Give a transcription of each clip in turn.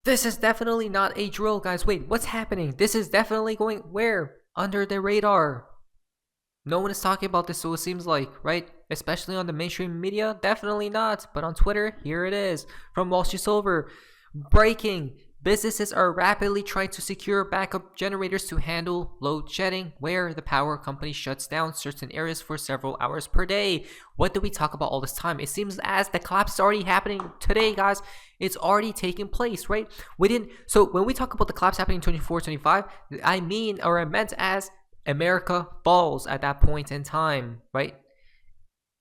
This is definitely not a drill, guys. Wait, what's happening? This is definitely going where? Under the radar. No one is talking about this, so it seems like, right? Especially on the mainstream media, definitely not. But on Twitter, here it is. From Wall Street Silver. Breaking. Businesses are rapidly trying to secure backup generators to handle load shedding, where the power company shuts down certain areas for several hours per day. What do we talk about all this time? It seems as the collapse is already happening today, guys. It's already taking place, right? So when we talk about the collapse happening in 24, 25, I meant as America falls at that point in time, right?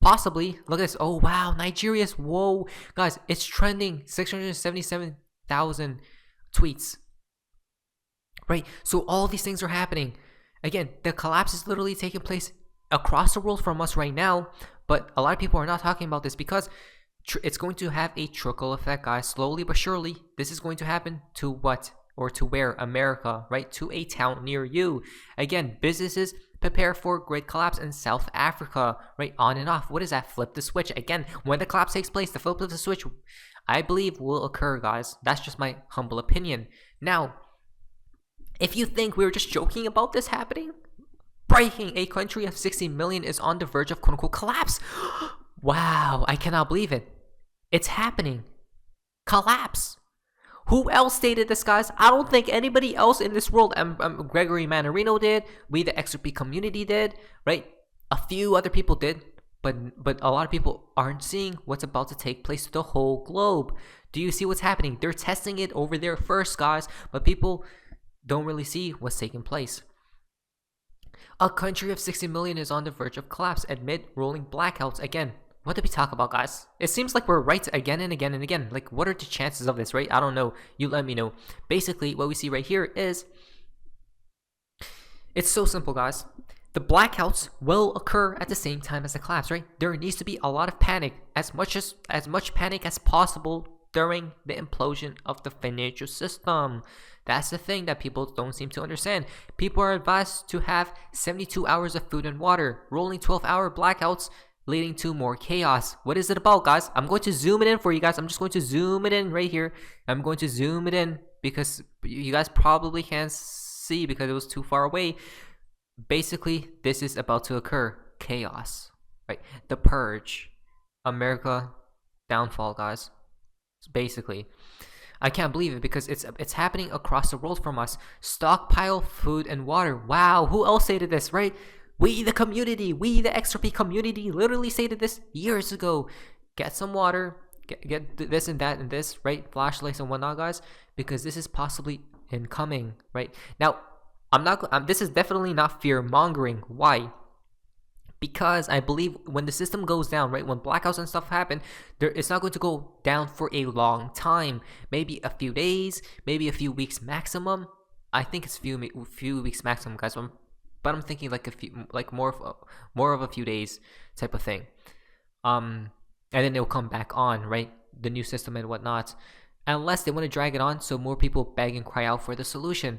Possibly. Look at this. Oh, wow. Nigeria's. Whoa. Guys, it's trending 677,000 tweets. Right? So all these things are happening. Again, the collapse is literally taking place across the world from us right now. But a lot of people are not talking about this because it's going to have a trickle effect, guys. Slowly but surely, this is going to happen to what? Or to where? America, right? To a town near you. Again, businesses prepare for great collapse in South Africa, right? On and off. What is that? Flip the switch. Again, when the collapse takes place, the flip of the switch, I believe, will occur, guys. That's just my humble opinion. Now, if you think we were just joking about this happening, breaking, a country of 60 million is on the verge of quote-unquote collapse. Wow, I cannot believe it. It's happening. Collapse. Who else stated this, guys? I don't think anybody else in this world. Gregory Mannarino did. We, the XRP community, did. Right? A few other people did. But a lot of people aren't seeing what's about to take place to the whole globe. Do you see what's happening? They're testing it over there first, guys. But people don't really see what's taking place. A country of 60 million is on the verge of collapse amid rolling blackouts. Again, what did we talk about, guys? It seems like we're right again and again and again. Like, what are the chances of this, right? I don't know. You let me know. Basically, what we see right here is, it's so simple, guys. The blackouts will occur at the same time as the collapse, right? There needs to be a lot of panic, as much panic as possible during the implosion of the financial system. That's the thing that people don't seem to understand. People are advised to have 72 hours of food and water, rolling 12-hour blackouts, leading to more chaos. What is it about, guys? I'm going to zoom it in for you guys. I'm just going to zoom it in right here. I'm going to zoom it in because you guys probably can't see because it was too far away. Basically, this is about to occur. Chaos, right? The purge. America downfall, guys. Basically, I can't believe it because it's happening across the world from us. Stockpile food and water. Wow, who else stated this, right? We, the community, we, the XRP community, literally stated this years ago. Get some water, get this and that and this, right? Flashlights and whatnot, guys, because this is possibly incoming, right? Now, this is definitely not fear mongering. Why? Because I believe when the system goes down, right, when blackouts and stuff happen, it's not going to go down for a long time. Maybe a few days, maybe a few weeks maximum. I think it's few weeks maximum, guys. But I'm thinking like more of a few days type of thing. And then it'll come back on, right? The new system and whatnot. Unless they want to drag it on, so more people beg and cry out for the solution.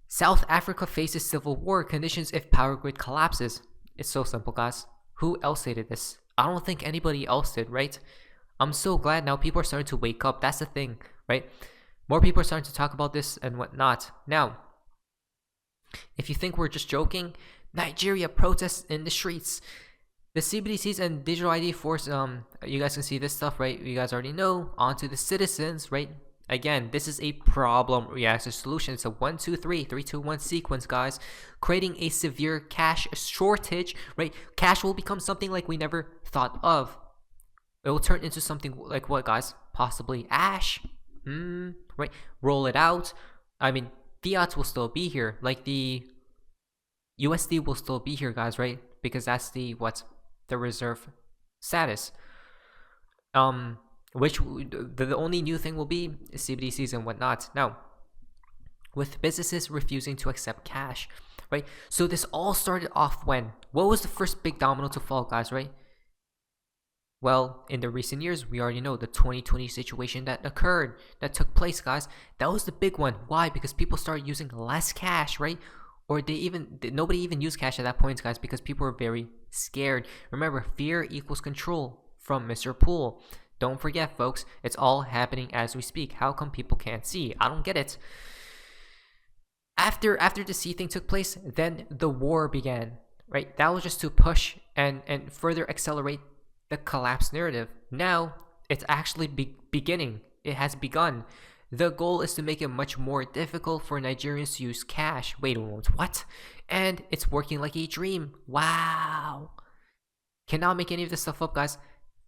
South Africa faces civil war conditions if power grid collapses. It's so simple, guys. Who else stated this? I don't think anybody else did, right? I'm so glad now people are starting to wake up. That's the thing, right? More people are starting to talk about this and whatnot. Now, if you think we're just joking, Nigeria protests in the streets. The CBDCs and digital ID force, you guys can see this stuff, right? You guys already know. Onto the citizens, right? Again, this is a problem reactor solution. It's a 1 2 3 3 2 1 sequence, guys, creating a severe cash shortage, right? Cash will become something like we never thought of. It will turn into something like what, guys? Possibly ash, right? Roll it out. I mean, fiat will still be here, like the USD will still be here, guys, right? Because that's the reserve status. Which the only new thing will be CBDCs and whatnot. Now, with businesses refusing to accept cash, right? So this all started off when? What was the first big domino to fall, guys, right? Well, in the recent years, we already know the 2020 situation that took place, guys. That was the big one. Why? Because people started using less cash, right? Or nobody even used cash at that point, guys, because people were very scared. Remember, fear equals control from Mr. Poole. Don't forget, folks, it's all happening as we speak. How come people can't see? I don't get it. After the C thing took place, then the war began, right? That was just to push and further accelerate the collapse narrative. Now it's actually beginning. It has begun. The goal is to make it much more difficult for Nigerians to use cash. Wait a moment, what? And it's working like a dream. Wow. Cannot make any of this stuff up, guys.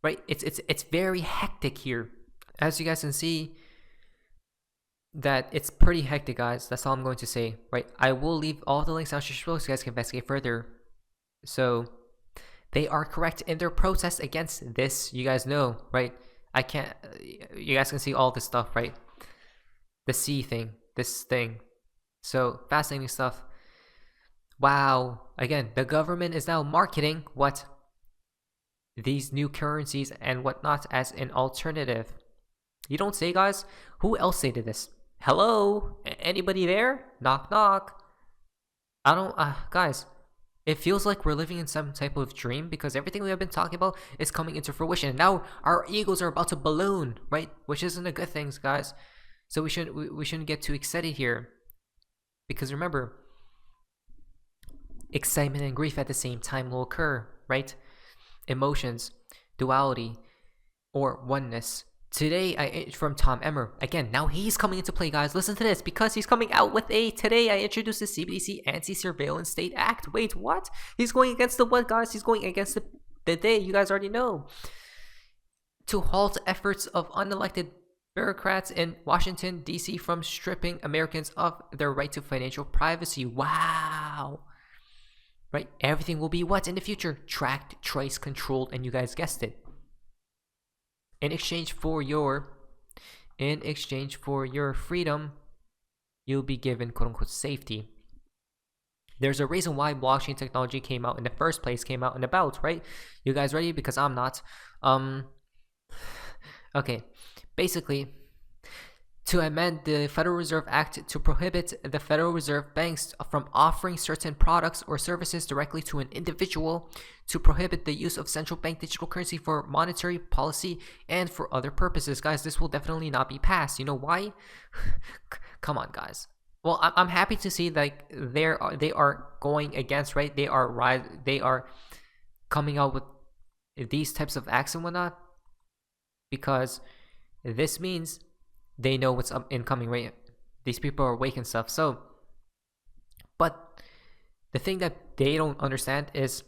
Right? It's very hectic here. As you guys can see, that it's pretty hectic, guys. That's all I'm going to say. Right? I will leave all the links down so you guys can investigate further. So they are correct in their protest against this. You guys know, right? I can't. You guys can see all this stuff, right? The C thing, this thing. So fascinating stuff. Wow. Again, the government is now marketing what? These new currencies and whatnot as an alternative. You don't say, guys. Who else say to this? Hello? Anybody there? Knock knock. I don't guys, it feels like we're living in some type of dream because everything we have been talking about is coming into fruition. Now our egos are about to balloon, right? Which isn't a good thing, guys. So we shouldn't get too excited here. Because remember, excitement and grief at the same time will occur, right? Emotions, duality, or oneness. Today, from Tom Emmer. Again, now he's coming into play, guys. Listen to this. Because he's coming out with today I introduced the CBDC Anti-Surveillance State Act. Wait, what? He's going against the what, guys? He's going against the day. You guys already know. To halt efforts of unelected bureaucrats in Washington, D.C. from stripping Americans of their right to financial privacy. Wow. Right? Everything will be what in the future? Tracked, traced, controlled, and you guys guessed it. In exchange for your freedom, you'll be given quote-unquote safety. There's a reason why blockchain technology came out in the first place, came out and about, right? You guys ready? Because I'm not. Okay. Basically, to amend the Federal Reserve Act to prohibit the Federal Reserve banks from offering certain products or services directly to an individual, to prohibit the use of central bank digital currency for monetary policy and for other purposes. Guys, this will definitely not be passed. You know why? Come on, guys. Well, I'm happy to see like they are going against, right? They are coming out with these types of acts and whatnot, because this means they know what's incoming, right? These people are awake and stuff. So, but the thing that they don't understand is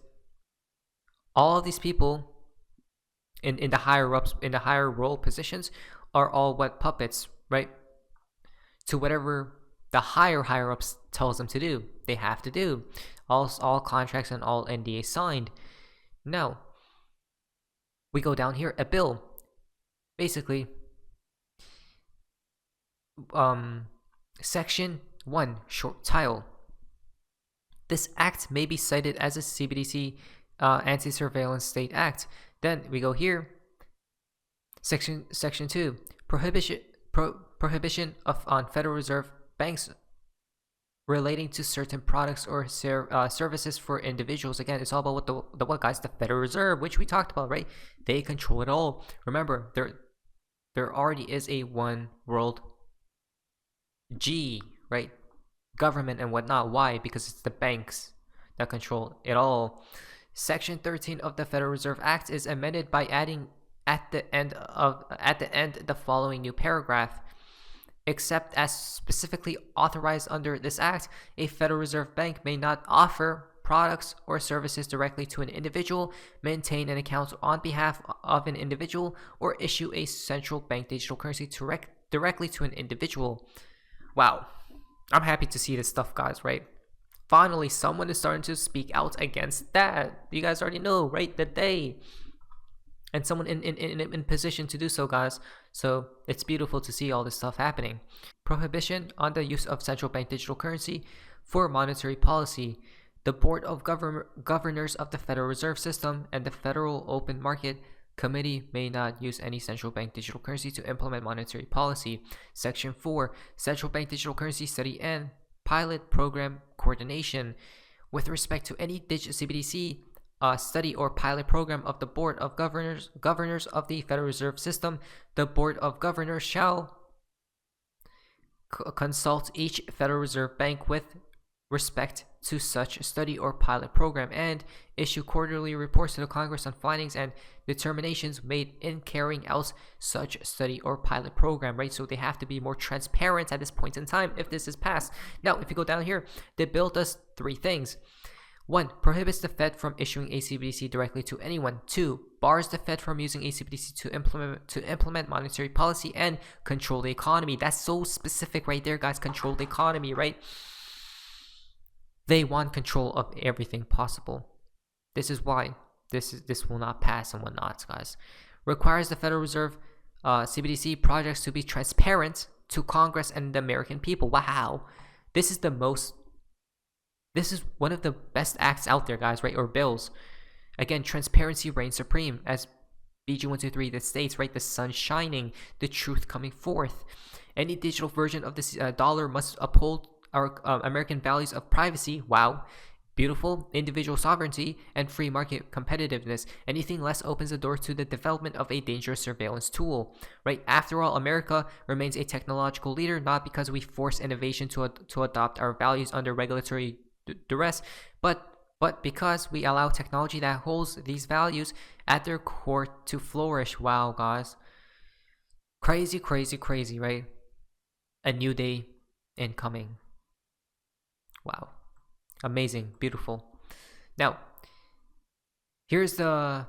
all of these people in the higher ups, in the higher role positions, are all what puppets, right? To whatever the higher ups tells them to do, they have to do. All contracts and all NDAs signed. Now, we go down here, a bill. Basically, Section 1, short title. This act may be cited as a CBDC Anti-Surveillance State Act. Then we go here. Section 2, prohibition on Federal Reserve banks relating to certain products or services for individuals. Again, it's all about what the what, guys? The Federal Reserve, which we talked about, right? They control it all. Remember, there already is a one world G, right? Government and whatnot. Why? Because it's the banks that control it all. Section 13 of the Federal Reserve Act is amended by adding at the end the following new paragraph. Except as specifically authorized under this act, a Federal Reserve Bank may not offer products or services directly to an individual, maintain an account on behalf of an individual, or issue a central bank digital currency directly to an individual. Wow. I'm happy to see this stuff, guys, right? Finally, someone is starting to speak out against that. You guys already know, right? The day. And someone in position to do so, guys. So it's beautiful to see all this stuff happening. Prohibition on the use of central bank digital currency for monetary policy. The Board of Governors of the Federal Reserve System and the Federal Open Market Committee may not use any central bank digital currency to implement monetary policy. Section 4, Central Bank Digital Currency Study and Pilot Program Coordination. With respect to any CBDC study or pilot program of the Board of Governors of the Federal Reserve System. The Board of Governors shall consult each Federal Reserve Bank with respect to such study or pilot program and issue quarterly reports to the Congress on findings and determinations made in carrying out such study or pilot program, right? So they have to be more transparent at this point in time if this is passed. Now, if you go down here, the bill does 3 things. 1. Prohibits the Fed from issuing a CBDC directly to anyone. 2. Bars the Fed from using a CBDC to implement monetary policy and control the economy. That's so specific right there, guys. Control the economy, right? They want control of everything possible. This is why this will not pass and whatnot, guys. Requires the Federal Reserve CBDC projects to be transparent to Congress and the American people. Wow, this is one of the best acts out there, guys, right? Or bills. Again, transparency reigns supreme, as BG123 that states, right? The sun shining, the truth coming forth. Any digital version of this dollar must uphold our American values of privacy, wow, beautiful, individual sovereignty, and free market competitiveness. Anything less opens the door to the development of a dangerous surveillance tool, right? After all, America remains a technological leader, not because we force innovation to adopt our values under regulatory duress, but because we allow technology that holds these values at their core to flourish. Wow, guys. Crazy, crazy, crazy, right? A new day incoming. Wow. Amazing. Beautiful. Now, here's the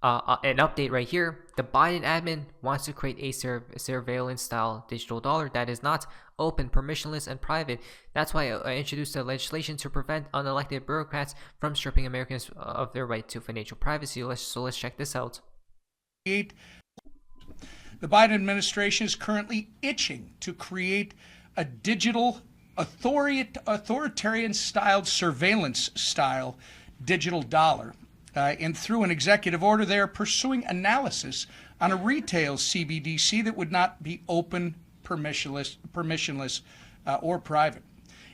an update right here. The Biden admin wants to create a surveillance-style digital dollar that is not open, permissionless, and private. That's why I introduced the legislation to prevent unelected bureaucrats from stripping Americans of their right to financial privacy. Let's check this out. The Biden administration is currently itching to create a digital authoritarian-styled surveillance-style digital dollar. And through an executive order, they are pursuing analysis on a retail CBDC that would not be open, permissionless, or private.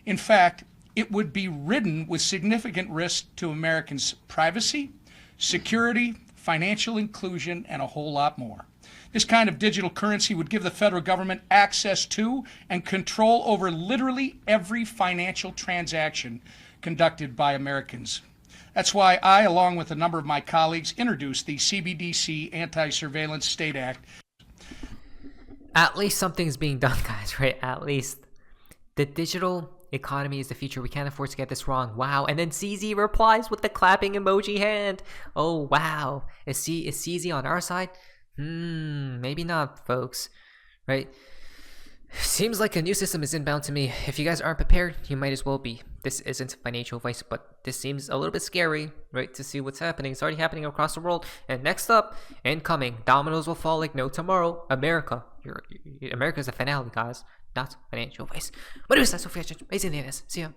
In fact, it would be ridden with significant risk to Americans' privacy, security, financial inclusion, and a whole lot more. This kind of digital currency would give the federal government access to and control over literally every financial transaction conducted by Americans. That's why I, along with a number of my colleagues, introduced the CBDC Anti-Surveillance State Act. At least something's being done, guys, right? At least. The digital economy is the future. We can't afford to get this wrong. Wow. And then CZ replies with the clapping emoji hand. Oh, wow. Is CZ on our side? Maybe not, folks. Right? Seems like a new system is inbound to me. If you guys aren't prepared, you might as well be. This isn't financial advice, but this seems a little bit scary, right? To see what's happening. It's already happening across the world. And next up, incoming, dominoes will fall like no tomorrow. America. America's the finale, guys. Not financial advice. What is that? So, amazing. See ya.